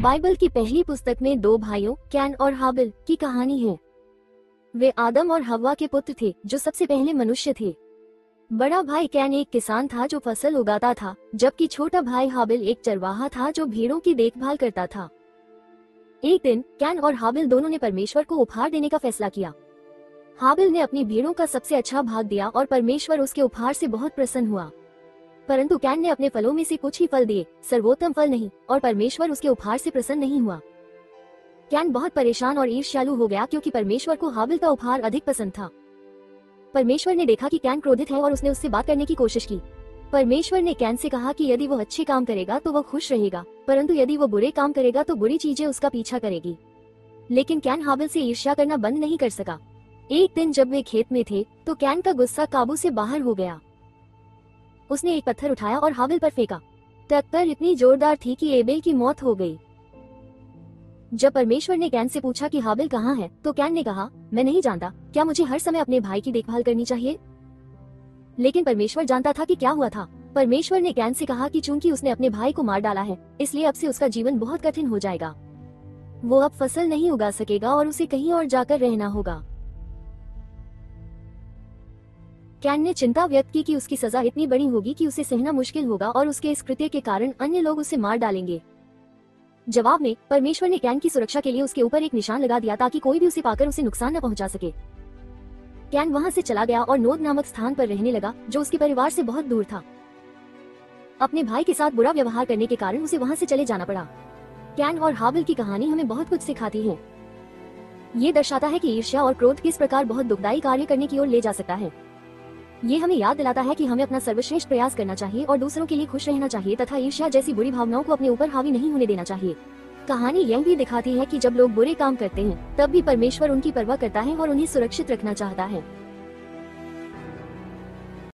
Bible की पहली पुस्तक में दो भाइयों कैन और हाबिल की कहानी है। वे आदम और हव्वा के पुत्र थे जो सबसे पहले मनुष्य थे। बड़ा भाई कैन एक किसान था जो फसल उगाता था, जबकि छोटा भाई हाबिल एक चरवाहा था जो भेड़ों की देखभाल करता था। एक दिन कैन और हाबिल दोनों ने परमेश्वर को उपहार देने का फैसला किया। हाबिल ने अपनी भेड़ों का सबसे अच्छा भाग दिया और परमेश्वर उसके उपहार से बहुत प्रसन्न हुआ। परंतु कैन ने अपने फलों में से कुछ ही फल दिए, सर्वोत्तम फल नहीं, और परमेश्वर उसके उपहार से प्रसन्न नहीं हुआ। कैन बहुत परेशान और ईर्ष्यालु हो गया क्योंकि परमेश्वर को हाबिल का उपहार अधिक पसंद था। परमेश्वर ने देखा कि कैन क्रोधित है और उसने उससे बात करने की कोशिश की। परमेश्वर ने कैन से कहा कि यदि वो अच्छे काम करेगा तो वो खुश रहेगा, परंतु यदि वो बुरे काम करेगा तो बुरी चीजें उसका पीछा करेगी। लेकिन कैन हाबिल से ईर्ष्या करना बंद नहीं कर सका। एक दिन जब वे खेत में थे तो कैन का गुस्सा काबू से बाहर हो गया। उसने एक पत्थर उठाया और हाबिल पर फेंका। टक्कर इतनी जोरदार थी कि एबेल की मौत हो गई। जब परमेश्वर ने कैन से पूछा कि हाबिल कहाँ है, तो कैन ने कहा, मैं नहीं जानता, क्या मुझे हर समय अपने भाई की देखभाल करनी चाहिए? लेकिन परमेश्वर जानता था कि क्या हुआ था। परमेश्वर ने कैन से कहा कि चूंकि उसने अपने भाई को मार डाला है, इसलिए अब से उसका जीवन बहुत कठिन हो जाएगा। वो अब फसल नहीं उगा सकेगा और उसे कहीं और जाकर रहना होगा। कैन ने चिंता व्यक्त की कि उसकी सजा इतनी बड़ी होगी कि उसे सहना मुश्किल होगा और उसके इस कृत्य के कारण अन्य लोग उसे मार डालेंगे। जवाब में परमेश्वर ने कैन की सुरक्षा के लिए उसके ऊपर एक निशान लगा दिया ताकि कोई भी उसे पाकर उसे नुकसान न पहुंचा सके। कैन वहां से चला गया और नोद नामक स्थान पर रहने लगा जो उसके परिवार से बहुत दूर था। अपने भाई के साथ बुरा व्यवहार करने के कारण उसे वहां से चले जाना पड़ा। कैन और हाबिल की कहानी हमें बहुत कुछ सिखाती है। ये दर्शाता है कि ईर्ष्या और क्रोध किस प्रकार बहुत दुखदायी कार्य करने की ओर ले जा सकता है। ये हमें याद दिलाता है कि हमें अपना सर्वश्रेष्ठ प्रयास करना चाहिए और दूसरों के लिए खुश रहना चाहिए तथा ईर्ष्या जैसी बुरी भावनाओं को अपने ऊपर हावी नहीं होने देना चाहिए। कहानी यह भी दिखाती है कि जब लोग बुरे काम करते हैं तब भी परमेश्वर उनकी परवाह करता है और उन्हें सुरक्षित रखना चाहता है।